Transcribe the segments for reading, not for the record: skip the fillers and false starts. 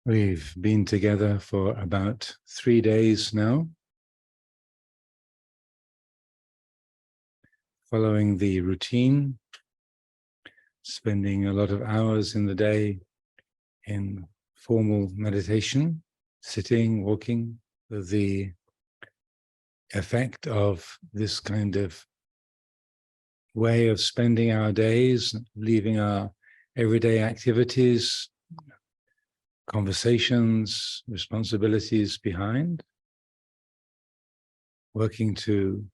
We've been together for about 3 days now, following the routine, spending a lot of hours in the day in formal meditation, sitting, walking. The effect of this kind of way of spending our days, leaving our everyday activities, conversations, responsibilities behind, working to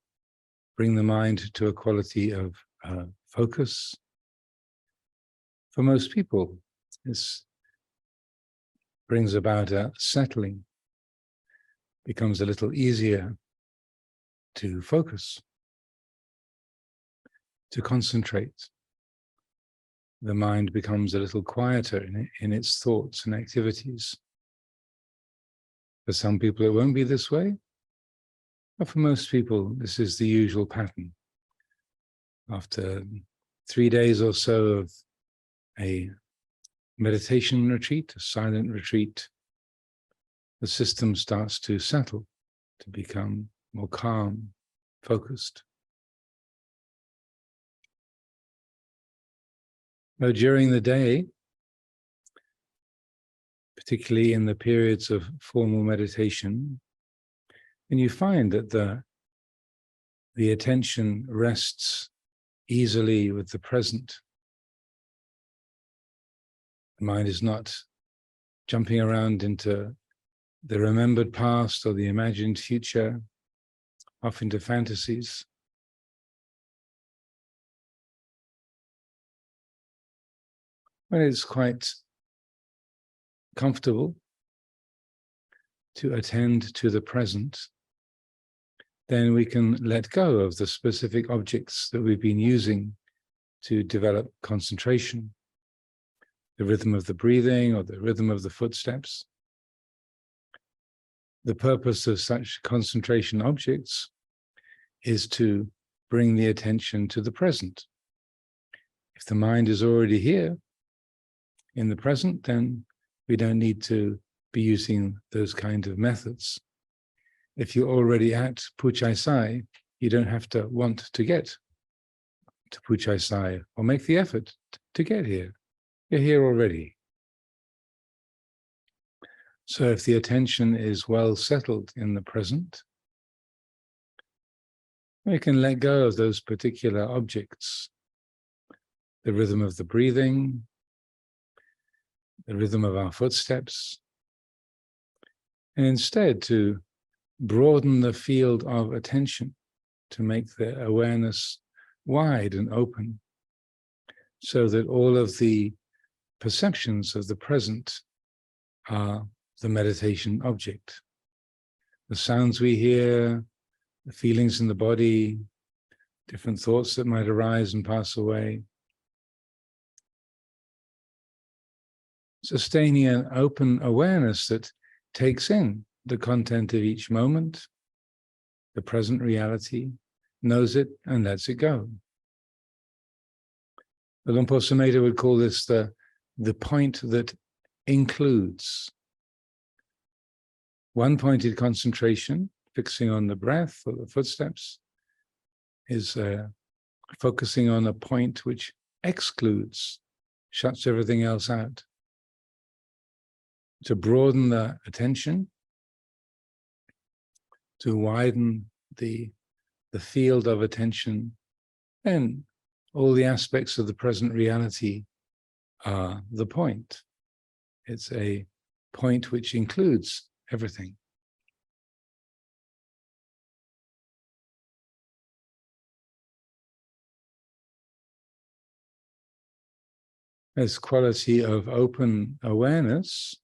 bring the mind to a quality of focus. For most people, this brings about a settling, becomes a little easier to focus, to concentrate. The mind becomes a little quieter in its thoughts and activities. For some people, it won't be this way, but for most people, this is the usual pattern. After 3 days or so of a meditation retreat, a silent retreat, the system starts to settle, to become more calm, focused. Now, during the day, particularly in the periods of formal meditation, and you find that the attention rests easily with the present. The mind is not jumping around into the remembered past or the imagined future, off into fantasies. When it's quite comfortable to attend to the present, then we can let go of the specific objects that we've been using to develop concentration, the rhythm of the breathing or the rhythm of the footsteps. The purpose of such concentration objects is to bring the attention to the present. If the mind is already here in the present, then we don't need to be using those kind of methods. If you're already at Chaisai, you don't have to want to get to Chaisai or make the effort to get here. You're here already. So if the attention is well settled in the present, we can let go of those particular objects, the rhythm of the breathing, the rhythm of our footsteps, and instead to broaden the field of attention, to make the awareness wide and open, so that all of the perceptions of the present are the meditation object. The sounds we hear, the feelings in the body, different thoughts that might arise and pass away. Sustaining an open awareness that takes in the content of each moment, the present reality, knows it and lets it go. The Luang Por Sumedho would call this the point that includes. One-pointed concentration, fixing on the breath or the footsteps, is focusing on a point which excludes, shuts everything else out. To broaden the attention, to widen the field of attention, then all the aspects of the present reality are the point. It's a point which includes everything. This quality of open awareness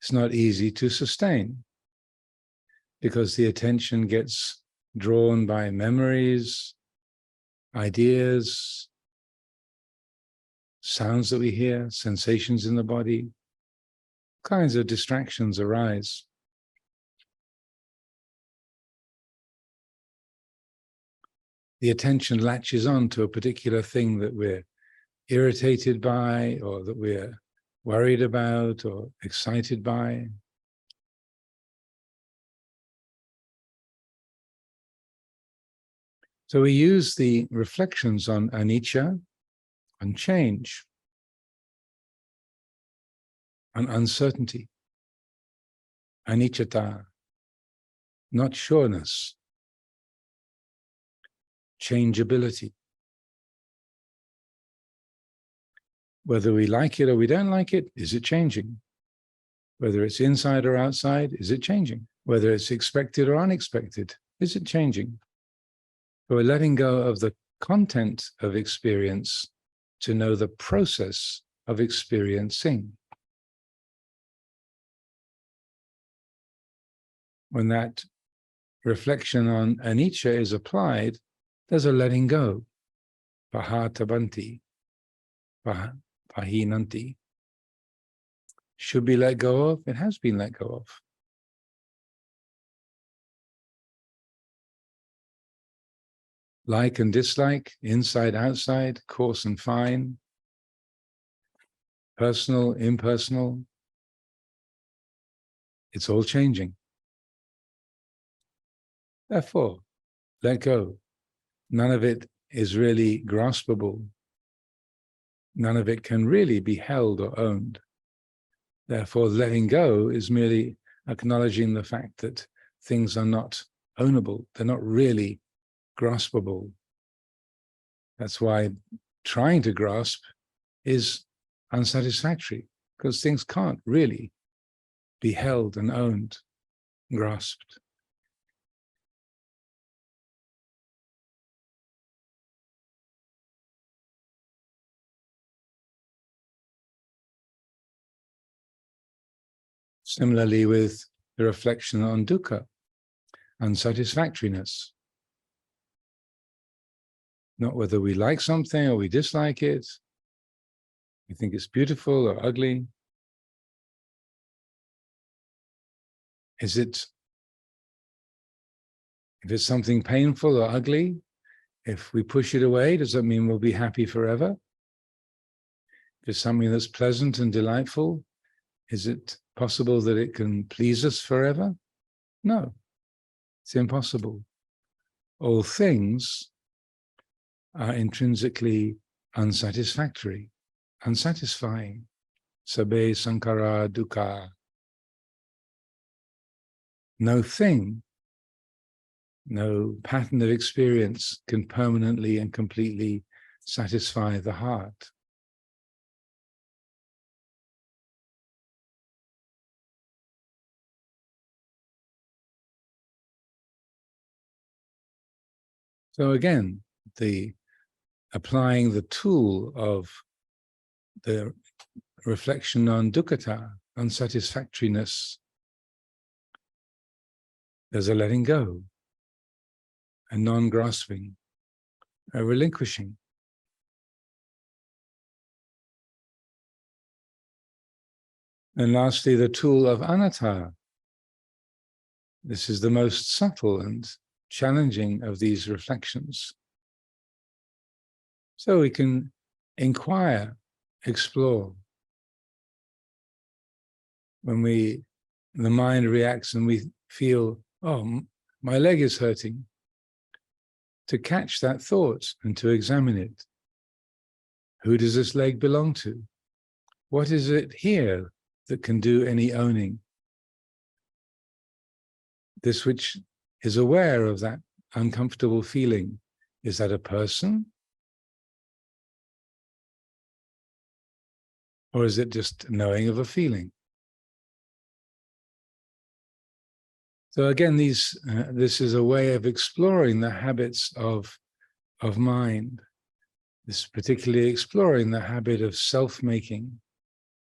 is not easy to sustain, because the attention gets drawn by memories, ideas, sounds that we hear, sensations in the body. Kinds of distractions arise. The attention latches on to a particular thing that we're irritated by, or that we're worried about or excited by. So we use the reflections on anicca, on change, on uncertainty, anicca, not sureness, changeability. Whether we like it or we don't like it, is it changing? Whether it's inside or outside, is it changing? Whether it's expected or unexpected, is it changing? So we're letting go of the content of experience to know the process of experiencing. When that reflection on anicca is applied, there's a letting go. Pahatabanti, pahinanti. Should be let go of, it has been let go of. Like and dislike, inside, outside, coarse and fine, personal, impersonal, it's all changing. Therefore, let go. None of it is really graspable. None of it can really be held or owned. Therefore, letting go is merely acknowledging the fact that things are not ownable. They're not really graspable. That's why trying to grasp is unsatisfactory, because things can't really be held and owned, grasped. Similarly with the reflection on dukkha, unsatisfactoriness. Not whether we like something or we dislike it, we think it's beautiful or ugly. If it's something painful or ugly, if we push it away, does that mean we'll be happy forever? If it's something that's pleasant and delightful, is it possible that it can please us forever? No, it's impossible. All things are intrinsically unsatisfactory, unsatisfying. Sabbe sankhara dukkha. No thing, no pattern of experience can permanently and completely satisfy the heart. So again, applying the tool of the reflection on dukkhata, unsatisfactoriness, there's a letting go, a non-grasping, a relinquishing. And lastly, the tool of anatta. This is the most subtle and challenging of these reflections. So we can inquire, explore. When the mind reacts and we feel, oh, my leg is hurting, to catch that thought and to examine it. Who does this leg belong to? What is it here that can do any owning? This which is aware of that uncomfortable feeling, is that a person? Or is it just knowing of a feeling? So again, this is a way of exploring the habits of mind. This is particularly exploring the habit of self-making,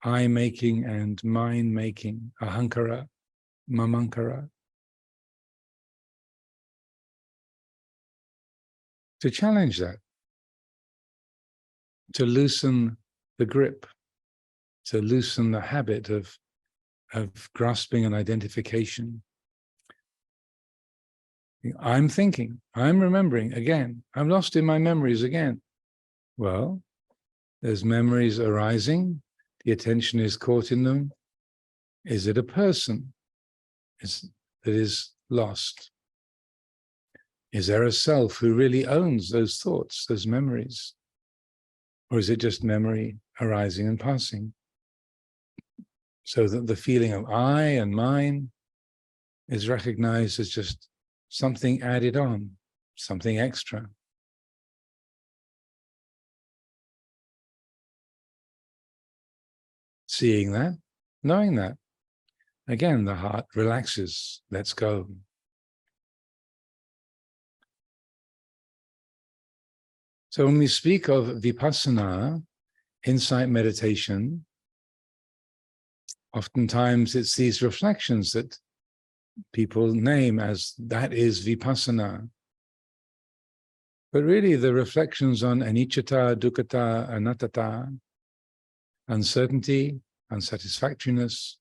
I-making and mine-making, ahankara, mamankara. To challenge that, to loosen the grip, to loosen the habit of grasping an identification. I'm thinking, I'm remembering again, I'm lost in my memories again. Well, there's memories arising, the attention is caught in them? Is it a person that is lost? Is there a self who really owns those thoughts, those memories? Or is it just memory arising and passing? So that the feeling of I and mine is recognized as just something added on, something extra. Seeing that, knowing that, again, the heart relaxes, lets go. So when we speak of vipassana, insight meditation, oftentimes it's these reflections that people name as that is vipassana. But really the reflections on anicca, dukkha, anatta, uncertainty, unsatisfactoriness,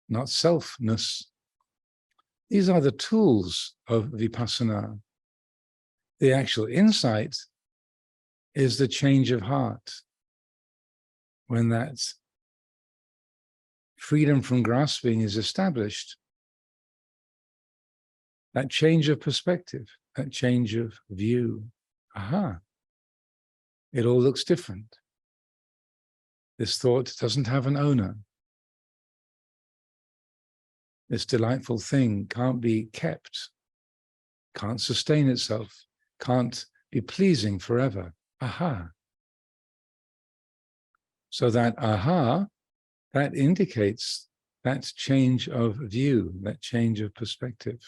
not selfness, these are the tools of vipassana. The actual insight is the change of heart. When that freedom from grasping is established, that change of perspective, that change of view, aha, it all looks different. This thought doesn't have an owner. This delightful thing can't be kept, can't sustain itself, can't be pleasing forever. Aha. So that aha, that indicates that change of view, that change of perspective.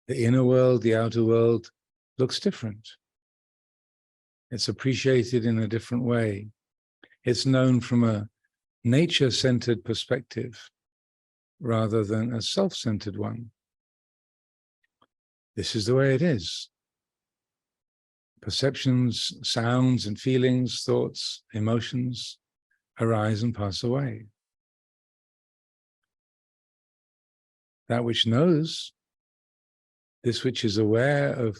The inner world, the outer world looks different. It's appreciated in a different way. It's known from a nature-centered perspective rather than a self-centered one. This is the way it is. Perceptions, sounds and feelings, thoughts, emotions arise and pass away. That which knows, this which is aware of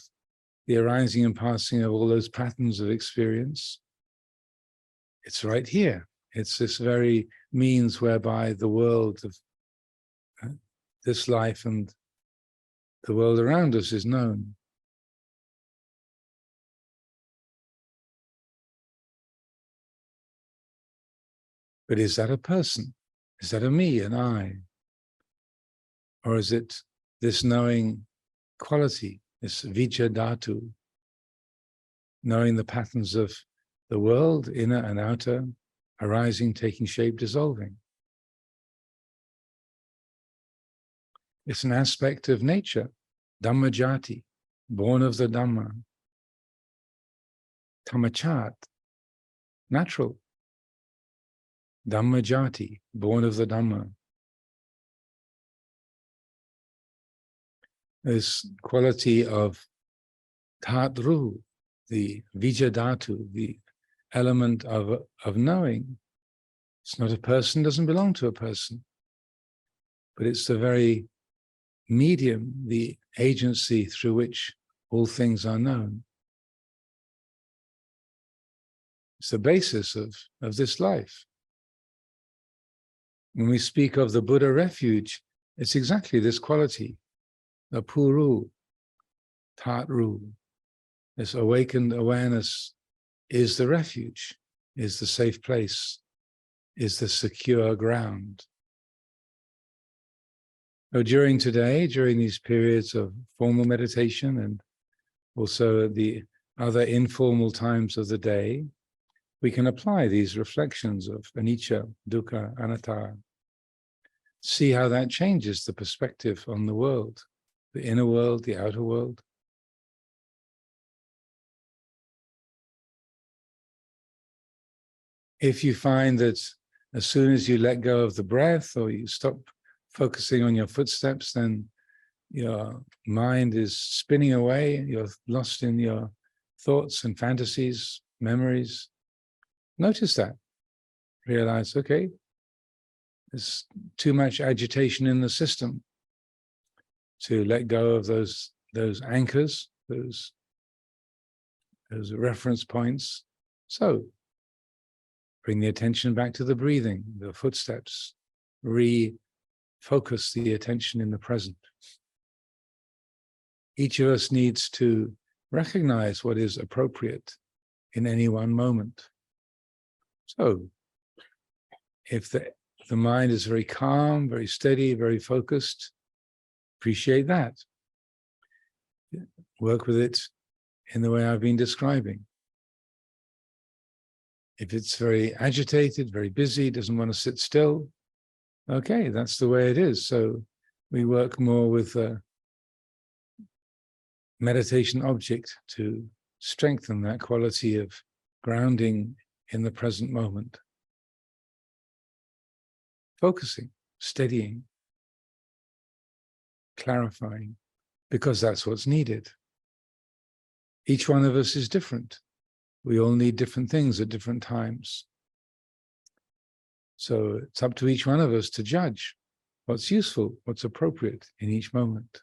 the arising and passing of all those patterns of experience, it's right here. It's this very means whereby the world of this life and the world around us is known. But is that a person? Is that a me, an I? Or is it this knowing quality, this vijja dhatu, knowing the patterns of the world, inner and outer, arising, taking shape, dissolving? It's an aspect of nature, dhammajati, born of the Dhamma, tamachat, natural, dhammajati, born of the Dhamma. This quality of tatru, the vijjadhatu, the element of knowing. It's not a person, doesn't belong to a person, but it's the very medium, the agency through which all things are known. It's the basis of this life. When we speak of the Buddha refuge, it's exactly this quality, the puru, tatru. This awakened awareness is the refuge, is the safe place, is the secure ground. So during today, during these periods of formal meditation and also the other informal times of the day, we can apply these reflections of anicca, dukkha, anatta. See how that changes the perspective on the world, the inner world, the outer world. If you find that as soon as you let go of the breath or you stop focusing on your footsteps, then your mind is spinning away, you're lost in your thoughts and fantasies, memories. Notice that. Realize, okay, there's too much agitation in the system to let go of those anchors, those reference points. So Bring the attention back to the breathing, the footsteps. Refocus the attention in the present. Each of us needs to recognize what is appropriate in any one moment. So, if the mind is very calm, very steady, very focused, appreciate that. Work with it in the way I've been describing. If it's very agitated, very busy, doesn't want to sit still, okay, that's the way it is. So we work more with a meditation object to strengthen that quality of grounding in the present moment. Focusing, steadying, clarifying, because that's what's needed. Each one of us is different. We all need different things at different times. So it's up to each one of us to judge what's useful, what's appropriate in each moment.